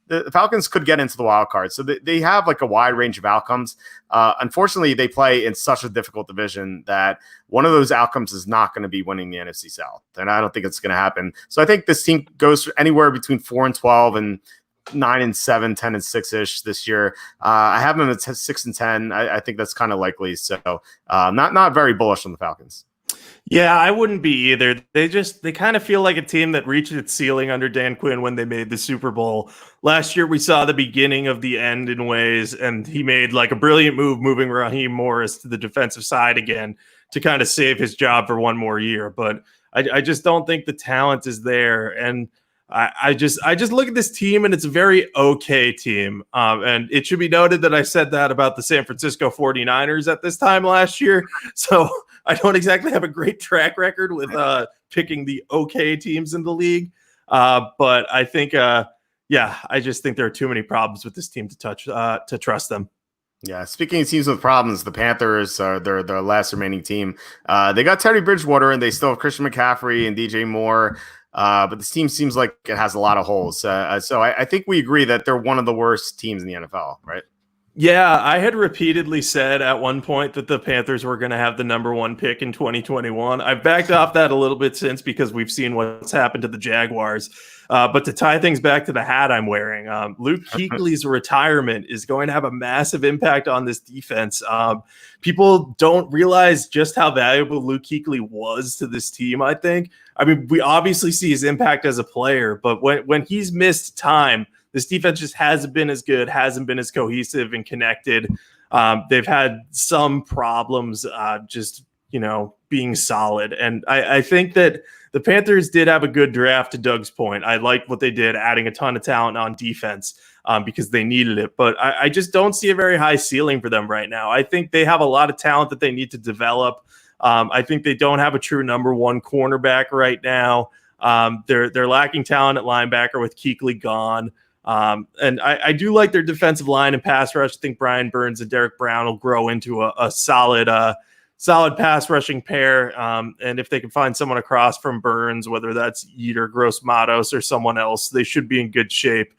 the Falcons could get into the wild card. So they have like a wide range of outcomes. Unfortunately, they play in such a difficult division that one of those outcomes is not going to be winning the NFC South. And I don't think it's going to happen. So I think this team goes anywhere between 4-12 and 9-7, 10-6-ish this year. I have them at 6-10. I think that's kind of likely. So not very bullish on the Falcons. Yeah, I wouldn't be either. They kind of feel like a team that reached its ceiling under Dan Quinn when they made the Super Bowl. Last year, we saw the beginning of the end in ways, and he made like a brilliant move moving Raheem Morris to the defensive side again to kind of save his job for one more year. But I just don't think the talent is there. And I just look at this team, and it's a very okay team. And it should be noted that I said that about the San Francisco 49ers at this time last year. So I don't exactly have a great track record with picking the okay teams in the league. But I think, I just think there are too many problems with this team to trust them. Yeah, speaking of teams with problems, the Panthers are their last remaining team. They got Teddy Bridgewater, and they still have Christian McCaffrey and DJ Moore. But this team seems like it has a lot of holes. So I think we agree that they're one of the worst teams in the NFL, right? Yeah, I had repeatedly said at one point that the Panthers were going to have the number one pick in 2021. I've backed off that a little bit since because we've seen what's happened to the Jaguars. But to tie things back to the hat I'm wearing, Luke Kuechly's retirement is going to have a massive impact on this defense. People don't realize just how valuable Luke Kuechly was to this team, I think. I mean, we obviously see his impact as a player, but when he's missed time, this defense just hasn't been as good, hasn't been as cohesive and connected. They've had some problems being solid. And I think that the Panthers did have a good draft, to Doug's point. I like what they did, adding a ton of talent on defense. because they needed it. But I just don't see a very high ceiling for them right now. I think they have a lot of talent that they need to develop. I think they don't have a true number one cornerback right now. They're lacking talent at linebacker with Kuechly gone. And I do like their defensive line and pass rush. I think Brian Burns and Derek Brown will grow into a solid pass rushing pair. And if they can find someone across from Burns, whether that's Yetur Gross-Matos or someone else, they should be in good shape.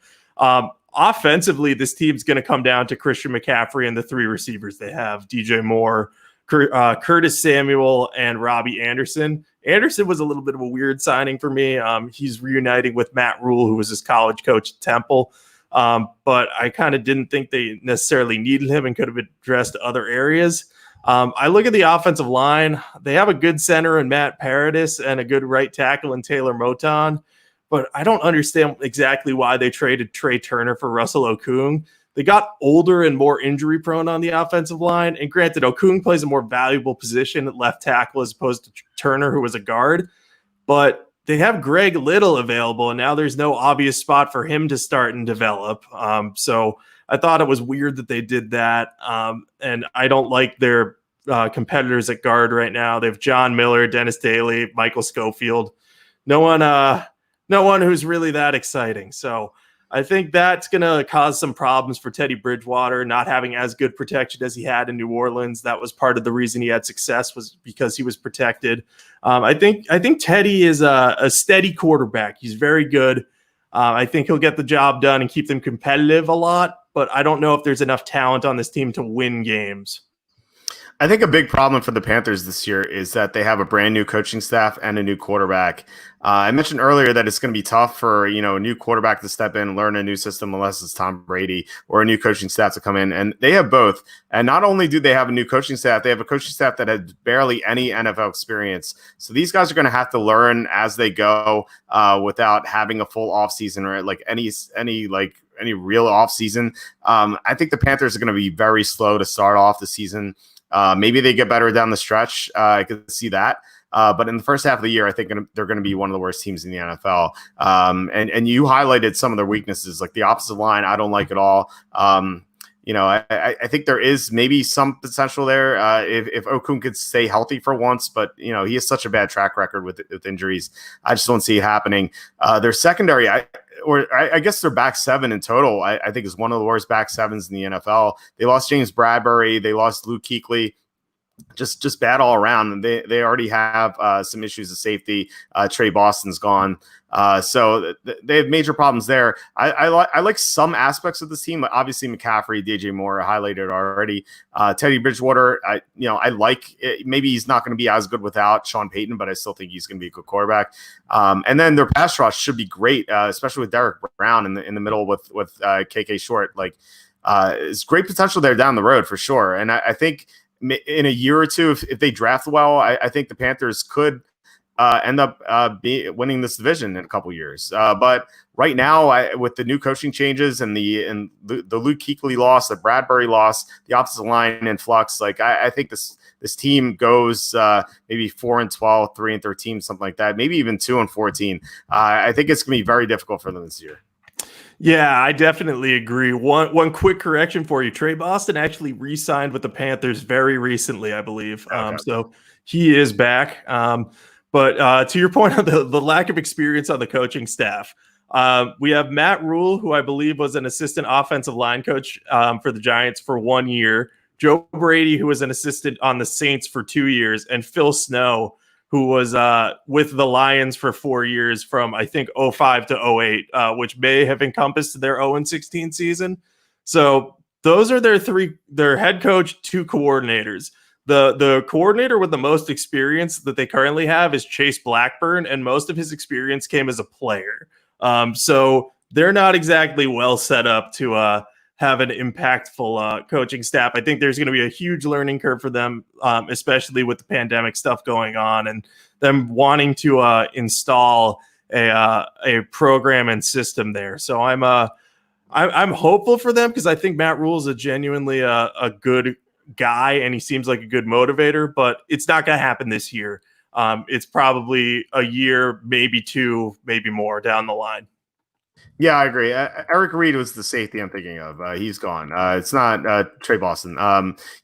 Offensively, this team's going to come down to Christian McCaffrey and the three receivers they have: DJ Moore, Curtis Samuel, and Robbie Anderson. Anderson was a little bit of a weird signing for me. He's reuniting with Matt Rule, who was his college coach at Temple. But I kind of didn't think they necessarily needed him and could have addressed other areas. I look at the offensive line. They have a good center in Matt Paradis and a good right tackle in Taylor Moton. But I don't understand exactly why they traded Trey Turner for Russell Okung. They got older and more injury prone on the offensive line. And granted, Okung plays a more valuable position at left tackle as opposed to Turner, who was a guard. But they have Greg Little available, and now there's no obvious spot for him to start and develop. So I thought it was weird that they did that. And I don't like their competitors at guard right now. They have John Miller, Dennis Daly, Michael Schofield. No one who's really that exciting. So I think that's going to cause some problems for Teddy Bridgewater, not having as good protection as he had in New Orleans. That was part of the reason he had success, was because he was protected. I think Teddy is a steady quarterback. He's very good. I think he'll get the job done and keep them competitive a lot, but I don't know if there's enough talent on this team to win games. I think a big problem for the Panthers this year is that they have a brand new coaching staff and a new quarterback. I mentioned earlier that it's going to be tough for, a new quarterback to step in and learn a new system unless it's Tom Brady, or a new coaching staff to come in. And they have both. And not only do they have a new coaching staff, they have a coaching staff that has barely any NFL experience. So these guys are going to have to learn as they go without having a full offseason or like any real offseason. I think the Panthers are going to be very slow to start off the season. Maybe they get better down the stretch. I could see that. But in the first half of the year, I think they're going to be one of the worst teams in the NFL. And you highlighted some of their weaknesses, like the opposite line. I don't like at all. I think there is maybe some potential there if Okung could stay healthy for once. But, he has such a bad track record with injuries. I just don't see it happening. Their secondary, I guess their back seven in total, I think is one of the worst back sevens in the NFL. They lost James Bradbury. They lost Luke Kuechly. Just bad all around. And they already have some issues of safety. Trey Boston's gone. So they have major problems there. I like some aspects of this team. Obviously, McCaffrey, DJ Moore, I highlighted already. Teddy Bridgewater, I like it. Maybe he's not going to be as good without Sean Payton, but I still think he's going to be a good quarterback. And then their pass rush should be great, especially with Derek Brown in the middle with KK Short. It's great potential there down the road for sure. And I think in a year or two, if they draft well, I think the Panthers could end up winning this division in a couple years. But right now, with the new coaching changes and the Luke Kuechly loss, the Bradbury loss, the offensive line in flux, I think this team goes maybe 4-12, 3-13, something like that, maybe even 2-14. I think it's going to be very difficult for them this year. Yeah, I definitely agree. One quick correction for you. Trey Boston actually re-signed with the Panthers very recently, I believe. Okay. So he is back. But to your point on the lack of experience on the coaching staff, we have Matt Rule, who I believe was an assistant offensive line coach for the Giants for 1 year, Joe Brady, who was an assistant on the Saints for 2 years, and Phil Snow, who was with the Lions for 4 years from, I think, 05 to 08, which may have encompassed their 0-16 season. So those are their head coach, 2 coordinators. The coordinator with the most experience that they currently have is Chase Blackburn, and most of his experience came as a player. So they're not exactly well set up to have an impactful coaching staff. I think there's going to be a huge learning curve for them, especially with the pandemic stuff going on and them wanting to install a program and system there. So I'm hopeful for them because I think Matt Rule is genuinely a good guy and he seems like a good motivator, but it's not going to happen this year. It's probably a year, maybe 2, maybe more down the line. Yeah, I agree. Eric Reed was the safety I'm thinking of. He's gone. It's not Trey Boston.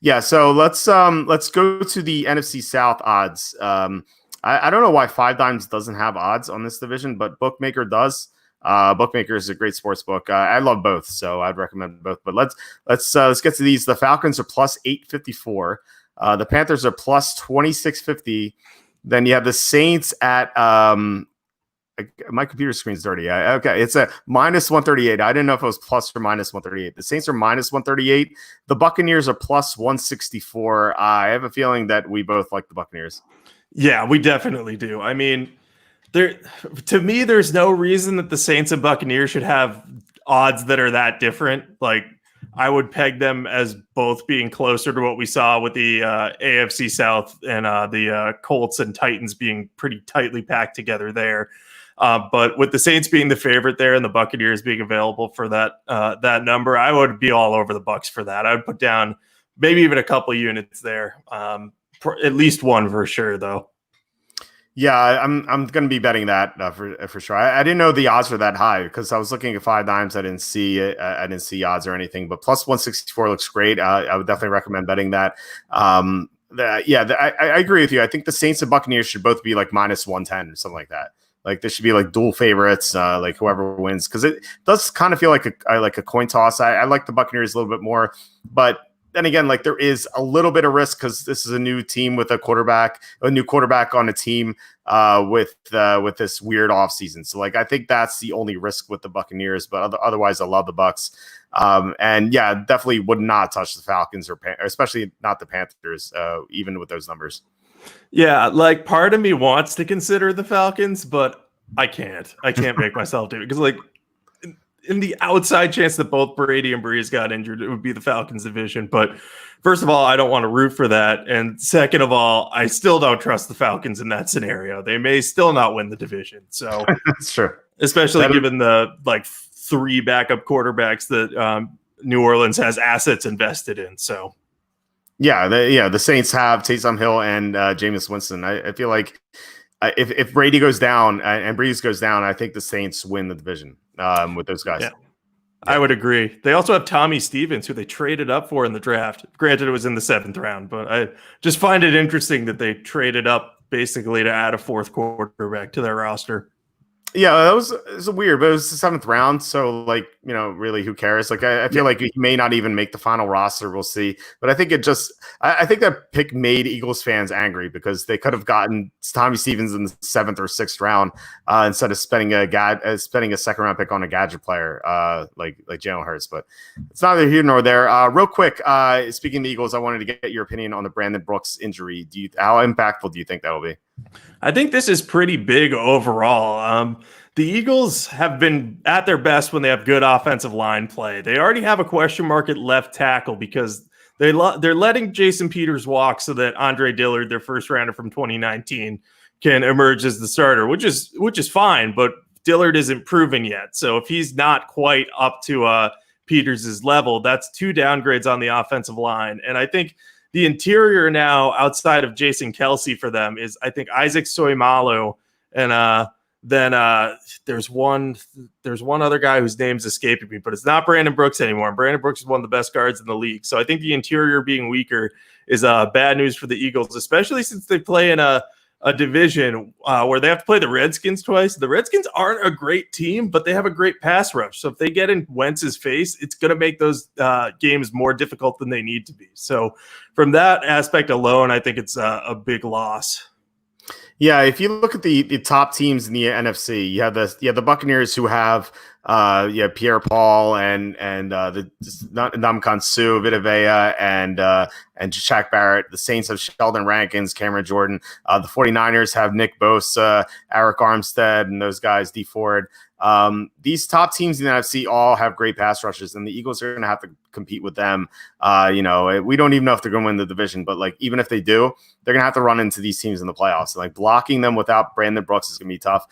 Yeah, so let's go to the NFC South odds. I don't know why Five Dimes doesn't have odds on this division, but Bookmaker does. Bookmaker is a great sports book. I love both, so I'd recommend both. But let's get to these. The Falcons are plus 854. The Panthers are plus 2650. Then you have the Saints at my computer screen's dirty. Okay, it's a minus 138. I didn't know if it was plus or minus 138. The Saints are minus 138. The Buccaneers are plus 164. I have a feeling that we both like the Buccaneers. Yeah, we definitely do. I mean, to me, there's no reason that the Saints and Buccaneers should have odds that are that different. Like, I would peg them as both being closer to what we saw with the AFC South and the Colts and Titans being pretty tightly packed together there. But with the Saints being the favorite there and the Buccaneers being available for that number, I would be all over the Bucs for that. I would put down maybe even a couple of units there, at least one for sure, though. Yeah, I'm going to be betting that for sure. I didn't know the odds were that high because I was looking at Five Dimes. I didn't see it. I didn't see odds or anything. But plus 164 looks great. I would definitely recommend betting that. I agree with you. I think the Saints and Buccaneers should both be like minus 110 or something like that. Like this should be like dual favorites, like whoever wins, because it does kind of feel like a coin toss. I like the Buccaneers a little bit more, but then again, like there is a little bit of risk because this is a new team with a new quarterback on a team with this weird offseason. So like I think that's the only risk with the Buccaneers, but otherwise I love the Bucs. And yeah, definitely would not touch the Falcons or especially not the Panthers, even with those numbers. Yeah, like part of me wants to consider the Falcons, but I can't. I can't make myself do it because, like, in the outside chance that both Brady and Brees got injured, it would be the Falcons division. But first of all, I don't want to root for that, and second of all, I still don't trust the Falcons in that scenario. They may still not win the division. So that's true, especially given the like 3 backup quarterbacks that New Orleans has assets invested in. So. Yeah, the Saints have Taysom Hill and Jameis Winston. I feel like if Brady goes down and Brees goes down, I think the Saints win the division with those guys. Yeah. I would agree. They also have Tommy Stevens, who they traded up for in the draft. Granted, it was in the 7th round, but I just find it interesting that they traded up basically to add a 4th quarterback to their roster. Yeah, it was weird, but it was the 7th round, so like, you know, really, who cares? Like, I feel like he may not even make the final roster. We'll see, but I think I think that pick made Eagles fans angry because they could have gotten Tommy Stevens in the 7th or 6th round instead of spending a 2nd round pick on a gadget player like Jalen Hurts. But it's neither here nor there. Real quick, speaking of the Eagles, I wanted to get your opinion on the Brandon Brooks injury. How impactful do you think that will be? I think this is pretty big overall. The Eagles have been at their best when they have good offensive line play. They already have a question mark at left tackle because they're letting Jason Peters walk so that Andre Dillard, their first rounder from 2019, can emerge as the starter, which is fine. But Dillard isn't proven yet, so if he's not quite up to Peters' level, that's 2 downgrades on the offensive line, and I think. The interior now, outside of Jason Kelsey for them, is I think Isaac Soimalo, and then there's one other guy whose name's escaping me, but it's not Brandon Brooks anymore. Brandon Brooks is one of the best guards in the league, so I think the interior being weaker is bad news for the Eagles, especially since they play in a division where they have to play the Redskins twice. The Redskins aren't a great team, but they have a great pass rush. So if they get in Wentz's face, it's going to make those games more difficult than they need to be. So from that aspect alone, I think it's a big loss. Yeah, if you look at the top teams in the NFC, you have the Buccaneers who have Pierre Paul and the Ndamukong Suh, Vita Vea, and Shaq Barrett. The Saints have Sheldon Rankins, Cameron Jordan. The 49ers have Nick Bosa, Eric Armstead, and those guys, D Ford. These top teams in the NFC all have great pass rushes, and the Eagles are going to have to compete with them. We don't even know if they're going to win the division, but like even if they do, they're going to have to run into these teams in the playoffs. Like blocking them without Brandon Brooks is going to be tough.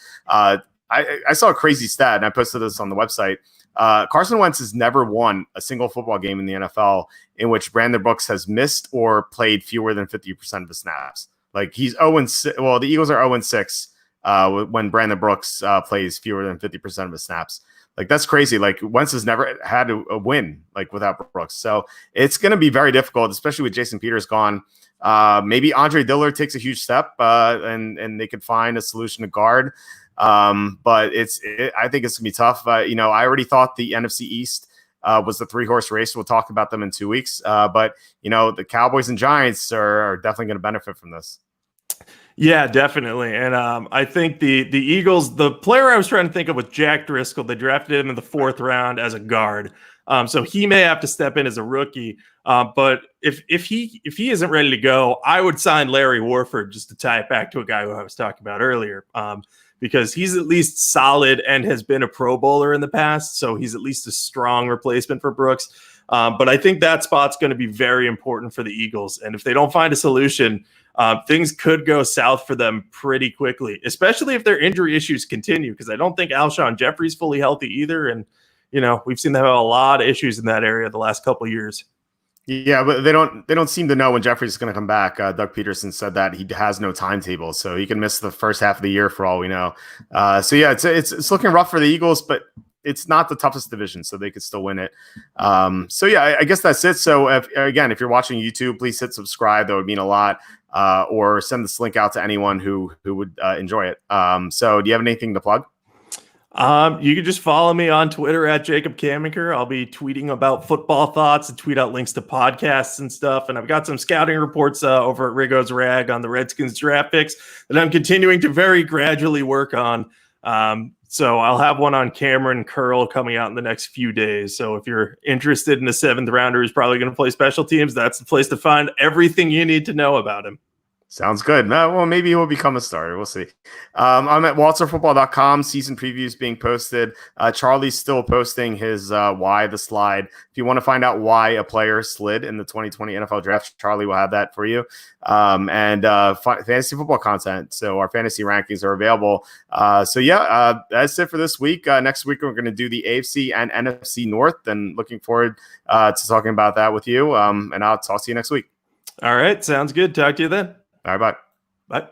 I saw a crazy stat, and I posted this on the website. Carson Wentz has never won a single football game in the NFL in which Brandon Brooks has missed or played fewer than 50% of the snaps. Like he's 0-6. Well, the Eagles are 0-6 when Brandon Brooks plays fewer than 50% of his snaps. Like that's crazy. Like Wentz has never had a win like without Brooks. So it's going to be very difficult, especially with Jason Peters gone. Maybe Andre Dillard takes a huge step and they could find a solution to guard. But I think it's gonna be tough. I already thought the NFC East was the 3-horse race. We'll talk about them in 2 weeks. But the Cowboys and Giants are definitely going to benefit from this. Yeah, definitely. And I think the Eagles, the player I was trying to think of was Jack Driscoll. They drafted him in the 4th round as a guard. So he may have to step in as a rookie. But if he isn't ready to go, I would sign Larry Warford, just to tie it back to a guy who I was talking about earlier. Because he's at least solid and has been a Pro Bowler in the past. So he's at least a strong replacement for Brooks. But I think that spot's going to be very important for the Eagles. And if they don't find a solution, things could go south for them pretty quickly, especially if their injury issues continue, because I don't think Alshon Jeffrey's fully healthy either. And, we've seen them have a lot of issues in that area the last couple of years. Yeah, but they don't seem to know when Jeffrey's going to come back. Doug Peterson said that he has no timetable, so he can miss the first half of the year for all we know. So yeah, it's looking rough for the Eagles, but it's not the toughest division, so they could still win it. So yeah, I guess that's it. So if you're watching YouTube, please hit subscribe. That would mean a lot. Or send this link out to anyone who would enjoy it. So do you have anything to plug? You can just follow me on Twitter at Jacob Camenker. I'll be tweeting about football thoughts and tweet out links to podcasts and stuff. And I've got some scouting reports over at Rigo's Rag on the Redskins draft picks that I'm continuing to very gradually work on. So I'll have one on Cameron Curl coming out in the next few days. So if you're interested in a 7th rounder who's probably going to play special teams, that's the place to find everything you need to know about him. Sounds good. Well, maybe he will become a starter. We'll see. I'm at waltzerfootball.com. Season previews being posted. Charlie's still posting his why the slide. If you want to find out why a player slid in the 2020 NFL draft, Charlie will have that for you. And fantasy football content. So our fantasy rankings are available. That's it for this week. Next week, we're going to do the AFC and NFC North, and looking forward to talking about that with you. And I'll talk to you next week. All right. Sounds good. Talk to you then. All right, bye. Bye.